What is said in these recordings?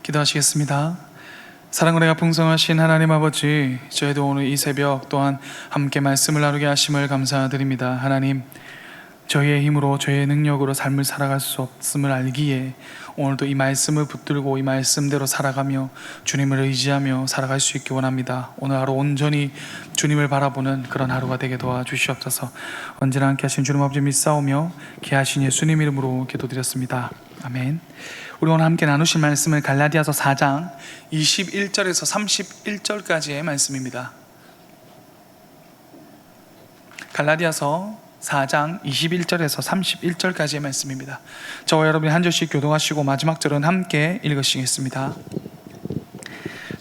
기도하시겠습니다. 사랑과 은혜가 풍성하신 하나님 아버지, 저희도 오늘 이 새벽 또한 함께 말씀을 나누게 하심을 감사드립니다. 하나님, 저희의 힘으로 저희의 능력으로 삶을 살아갈 수 없음을 알기에 오늘도 이 말씀을 붙들고 이 말씀대로 살아가며 주님을 의지하며 살아갈 수 있기 원합니다. 오늘 하루 온전히 주님을 바라보는 그런 하루가 되게 도와주시옵소서. 언제나 함께 하신 주님 아버지 믿사오며 귀하신 예수님 이름으로 기도드렸습니다. 아멘. 우리 오늘 함께 나누실 말씀은 갈라디아서 4장 21절에서 31절까지의 말씀입니다. 갈라디아서 4장 21절에서 31절까지의 말씀입니다. 저와 여러분이 한 절씩 교독하시고 마지막 절은 함께 읽으시겠습니다.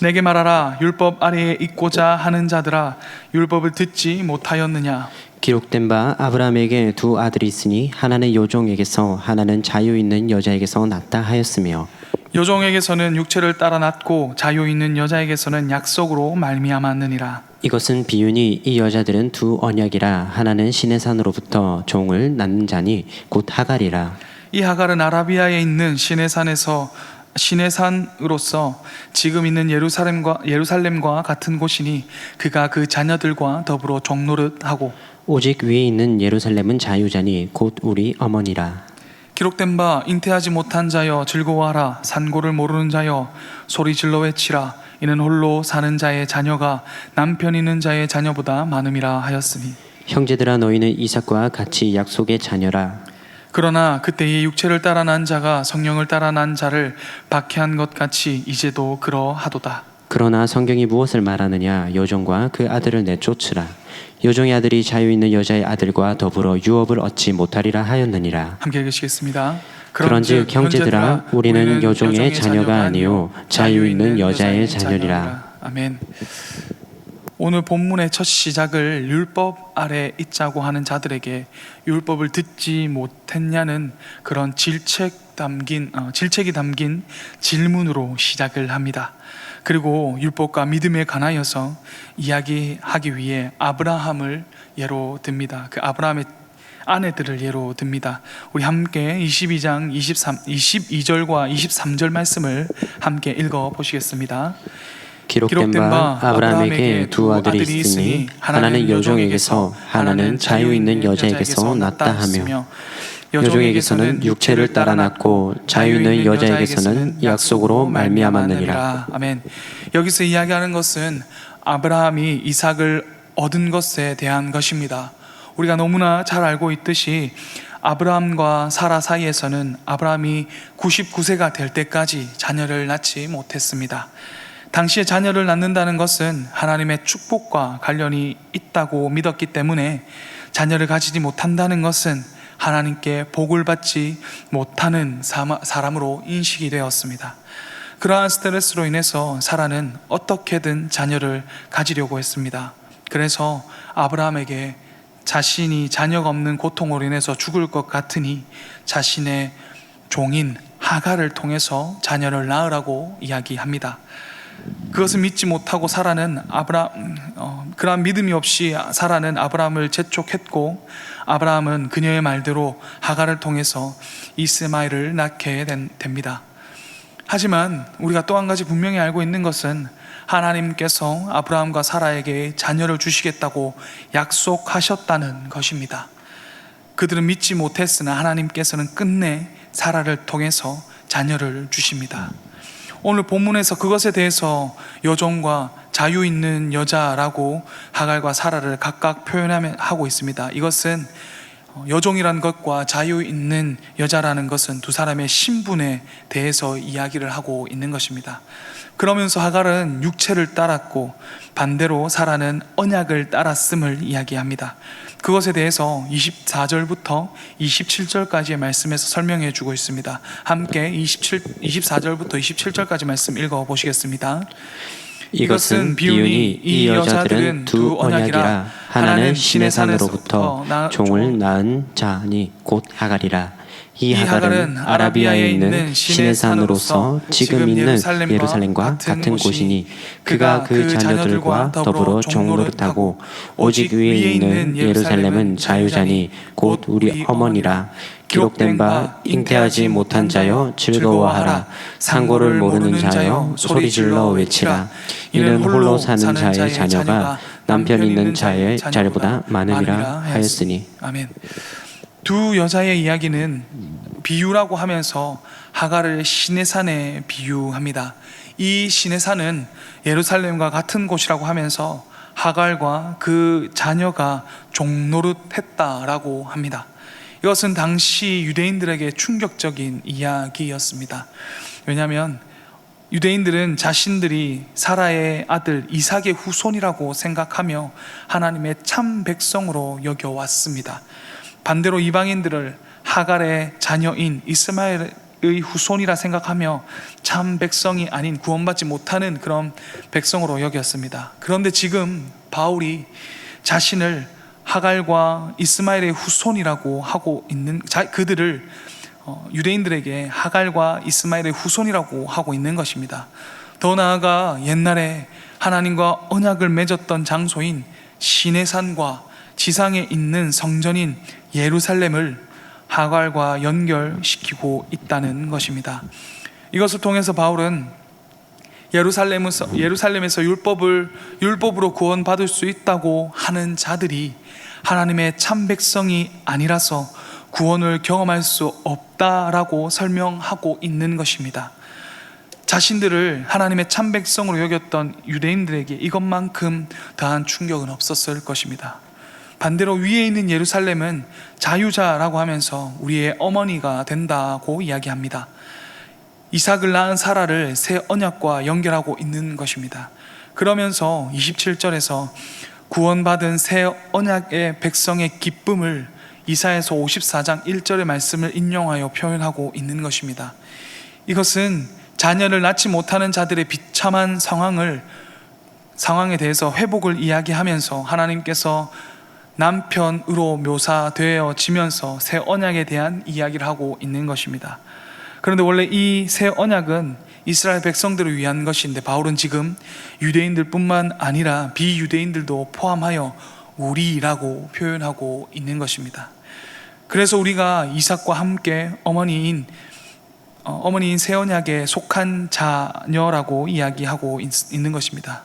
내게 말하라. 율법 아래에 있고자 하는 자들아, 율법을 듣지 못하였느냐? 기록된 바 아브라함에게 두 아들이 있으니 하나는 요종에게서 하나는 자유 있는 여자에게서 났다 하였으며, 요종에게서는 육체를 따라 낳고 자유 있는 여자에게서는 약속으로 말미암았느니라. 이것은 비유니 이 여자들은 두 언약이라. 하나는 신의 산으로부터 종을 낳는 자니 곧 하갈이라. 이 하갈은 아라비아에 있는 신의 산으로서 지금 있는 예루살렘과 같은 곳이니 그가 그 자녀들과 더불어 종노릇하고, 오직 위에 있는 예루살렘은 자유자니 곧 우리 어머니라. 기록된 바 잉태하지 못한 자여 즐거워하라. 산고를 모르는 자여 소리 질러 외치라. 이는 홀로 사는 자의 자녀가 남편 있는 자의 자녀보다 많음이라 하였으니, 형제들아, 너희는 이삭과 같이 약속의 자녀라. 그러나 그때의 육체를 따라 난 자가 성령을 따라 난 자를 박해한 것 같이 이제도 그러하도다. 그러나 성경이 무엇을 말하느냐? 요종과 그 아들을 내쫓으라. 요종의 아들이 자유 있는 여자의 아들과 더불어 유업을 얻지 못하리라 하였느니라. 함께 읽으시겠습니다. 그런즉 형제들아, 우리는 요종의 자녀가 아니요 자유 있는 여자의 자녀리라. 아멘. 오늘 본문의 첫 시작을 율법 아래 있자고 하는 자들에게 율법을 듣지 못했냐는 그런 질책이 담긴 질문으로 시작을 합니다. 그리고 율법과 믿음에 관하여서 이야기하기 위해 아브라함을 예로 듭니다. 그 아브라함의 아내들을 예로 듭니다. 우리 함께 22장 22절과 23절 말씀을 함께 읽어 보시겠습니다. 기록된 바 아브라함에게 두 아들이 있으니 하나는 요종에게서 하나는 자유 있는 여자에게서 났다 하며, 요종에게서는 육체를 따라 낳고 자유 있는 여자에게서는 약속으로 말미암았느니라. 아멘. 여기서 이야기하는 것은 아브라함이 이삭을 얻은 것에 대한 것입니다. 우리가 너무나 잘 알고 있듯이 아브라함과 사라 사이에서는 아브라함이 99세가 될 때까지 자녀를 낳지 못했습니다. 당시에 자녀를 낳는다는 것은 하나님의 축복과 관련이 있다고 믿었기 때문에 자녀를 가지지 못한다는 것은 하나님께 복을 받지 못하는 사람으로 인식이 되었습니다. 그러한 스트레스로 인해서 사라는 어떻게든 자녀를 가지려고 했습니다. 그래서 아브라함에게 자신이 자녀가 없는 고통으로 인해서 죽을 것 같으니 자신의 종인 하갈을 통해서 자녀를 낳으라고 이야기합니다. 그것을 믿지 못하고 사라는 그러한 믿음이 없이 사라는 아브라함을 재촉했고, 아브라함은 그녀의 말대로 하갈을 통해서 이스마엘을 낳게 됩니다. 하지만 우리가 또 한 가지 분명히 알고 있는 것은 하나님께서 아브라함과 사라에게 자녀를 주시겠다고 약속하셨다는 것입니다. 그들은 믿지 못했으나 하나님께서는 끝내 사라를 통해서 자녀를 주십니다. 오늘 본문에서 그것에 대해서 여종과 자유 있는 여자라고 하갈과 사라를 각각 표현하고 있습니다. 이것은 여종이라는 것과 자유 있는 여자라는 것은 두 사람의 신분에 대해서 이야기를 하고 있는 것입니다. 그러면서 하갈은 육체를 따랐고 반대로 사라는 언약을 따랐음을 이야기합니다. 그것에 대해서 24절부터 27절까지의 말씀에서 설명해 주고 있습니다. 함께 24절부터 27절까지 말씀 읽어 보시겠습니다. 이것은 비유니 이 여자들은 두 언약이라. 하나는 신의 산으로부터 종을 낳은 자니 곧 하갈이라. 이 하갈은 아라비아에 있는 신의 산으로서 지금 있는 예루살렘과 같은 곳이니 그가 그 자녀들과 더불어 종노릇하고 오직 위에 있는 예루살렘은 자유자니 곧 우리 어머니라. 기록된 바 잉태하지 못한 자여 즐거워하라. 상고를 모르는 자여 소리질러 외치라. 이는 홀로 사는 자의 자녀가 남편 있는 자의 자녀보다 많음이라 하였으니. 아멘. 두 여자의 이야기는 비유라고 하면서 하갈을 신의 산에 비유합니다. 이 신의 산은 예루살렘과 같은 곳이라고 하면서 하갈과 그 자녀가 종노릇했다라고 합니다. 이것은 당시 유대인들에게 충격적인 이야기였습니다. 왜냐하면 유대인들은 자신들이 사라의 아들 이삭의 후손이라고 생각하며 하나님의 참 백성으로 여겨왔습니다. 반대로 이방인들을 하갈의 자녀인 이스마엘의 후손이라 생각하며 참 백성이 아닌 구원받지 못하는 그런 백성으로 여겼습니다. 그런데 지금 바울이 자신을 하갈과 이스마엘의 후손이라고 하고 있는 그들을 유대인들에게 하갈과 이스마엘의 후손이라고 하고 있는 것입니다. 더 나아가 옛날에 하나님과 언약을 맺었던 장소인 시내산과 지상에 있는 성전인 예루살렘을 하갈과 연결시키고 있다는 것입니다. 이것을 통해서 바울은 예루살렘에서 율법으로 구원받을 수 있다고 하는 자들이 하나님의 참 백성이 아니라서 구원을 경험할 수 없다라고 설명하고 있는 것입니다. 자신들을 하나님의 참 백성으로 여겼던 유대인들에게 이것만큼 더한 충격은 없었을 것입니다. 반대로 위에 있는 예루살렘은 자유자라고 하면서 우리의 어머니가 된다고 이야기합니다. 이삭을 낳은 사라를 새 언약과 연결하고 있는 것입니다. 그러면서 27절에서 구원받은 새 언약의 백성의 기쁨을 이사야서 54장 1절의 말씀을 인용하여 표현하고 있는 것입니다. 이것은 자녀를 낳지 못하는 자들의 비참한 상황에 대해서 회복을 이야기하면서 하나님께서 남편으로 묘사되어지면서 새 언약에 대한 이야기를 하고 있는 것입니다. 그런데 원래 이 새 언약은 이스라엘 백성들을 위한 것인데 바울은 지금 유대인들뿐만 아니라 비유대인들도 포함하여 우리라고 표현하고 있는 것입니다. 그래서 우리가 이삭과 함께 어머니인 새 언약에 속한 자녀라고 이야기하고 있는 것입니다.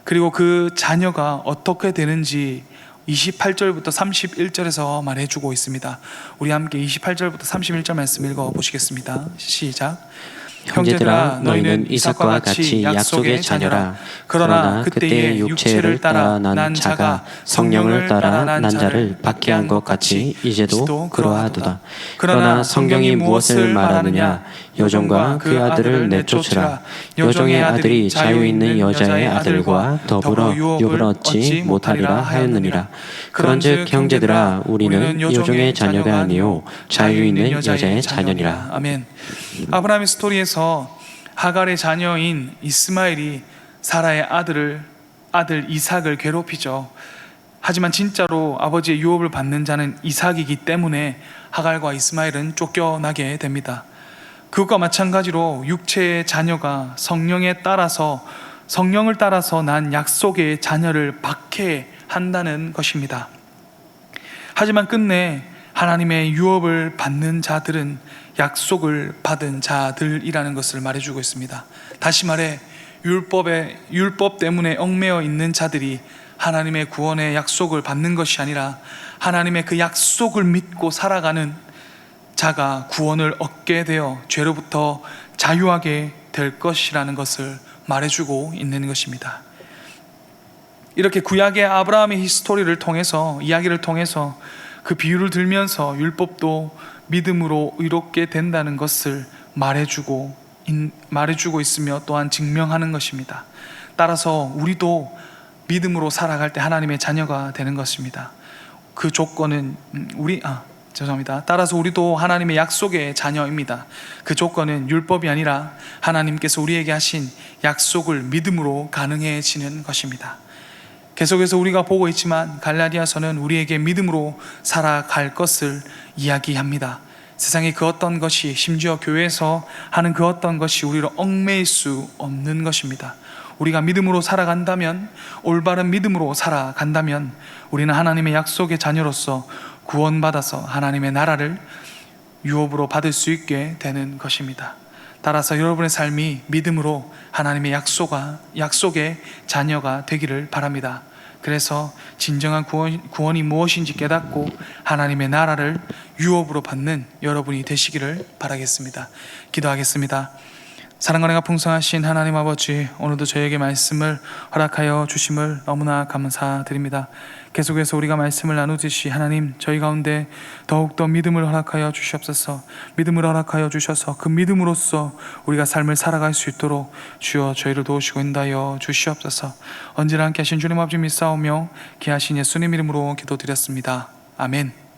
그리고 그 자녀가 어떻게 되는지 28절부터 31절에서 말해주고 있습니다. 우리 함께 28절부터 31절 말씀 읽어보시겠습니다. 시작. 형제들아 너희는 이삭과 같이 약속의 자녀라. 그러나 그때의 육체를 따라 난 자가 성령을 따라 난 자를 받게 한 것 같이 이제도 그러하도다. 그러나 성경이 무엇을 말하느냐? 여종과 그 아들을 내쫓으라. 여종의 아들이 자유 있는 여자의 아들과 더불어 유업을 얻지 못하리라 하였느니라. 그런즉 형제들아 우리는 여종의 자녀가 아니요 자유 있는 여자의 자녀니라. 아멘. 아브라함의 스토리에서 하갈의 자녀인 이스마엘이 사라의 아들 이삭을 괴롭히죠. 하지만 진짜로 아버지의 유업을 받는 자는 이삭이기 때문에 하갈과 이스마엘은 쫓겨나게 됩니다. 그것과 마찬가지로 육체의 자녀가 성령을 따라서 난 약속의 자녀를 받게 한다는 것입니다. 하지만 끝내 하나님의 유업을 받는 자들은 약속을 받은 자들이라는 것을 말해주고 있습니다. 다시 말해 율법 때문에 얽매여 있는 자들이 하나님의 구원의 약속을 받는 것이 아니라 하나님의 그 약속을 믿고 살아가는 자가 구원을 얻게 되어 죄로부터 자유하게 될 것이라는 것을 말해주고 있는 것입니다. 이렇게 구약의 아브라함의 이야기를 통해서 그 비유를 들면서 율법도 믿음으로 의롭게 된다는 것을 말해주고 있으며 또한 증명하는 것입니다. 따라서 우리도 믿음으로 살아갈 때 하나님의 자녀가 되는 것입니다. 그 조건은 따라서 우리도 하나님의 약속의 자녀입니다. 그 조건은 율법이 아니라 하나님께서 우리에게 하신 약속을 믿음으로 가능해지는 것입니다. 계속해서 우리가 보고 있지만 갈라디아서는 우리에게 믿음으로 살아갈 것을 이야기합니다. 세상의 그 어떤 것이, 심지어 교회에서 하는 그 어떤 것이 우리를 얽매일 수 없는 것입니다. 우리가 믿음으로 살아간다면, 올바른 믿음으로 살아간다면 우리는 하나님의 약속의 자녀로서 구원받아서 하나님의 나라를 유업으로 받을 수 있게 되는 것입니다. 따라서 여러분의 삶이 믿음으로 하나님의 약속의 자녀가 되기를 바랍니다. 그래서 진정한 구원이 무엇인지 깨닫고 하나님의 나라를 유업으로 받는 여러분이 되시기를 바라겠습니다. 기도하겠습니다. 사랑과 은혜가 풍성하신 하나님 아버지, 오늘도 저에게 말씀을 허락하여 주심을 너무나 감사드립니다. 계속해서 우리가 말씀을 나누듯이 하나님, 저희 가운데 더욱더 믿음을 허락하여 주시옵소서. 믿음을 허락하여 주셔서 그 믿음으로써 우리가 삶을 살아갈 수 있도록 주여 저희를 도우시고 인도하여 주시옵소서. 언제나 함께 하신 주님 아버지 믿사오며 귀하신 예수님 이름으로 기도드렸습니다. 아멘.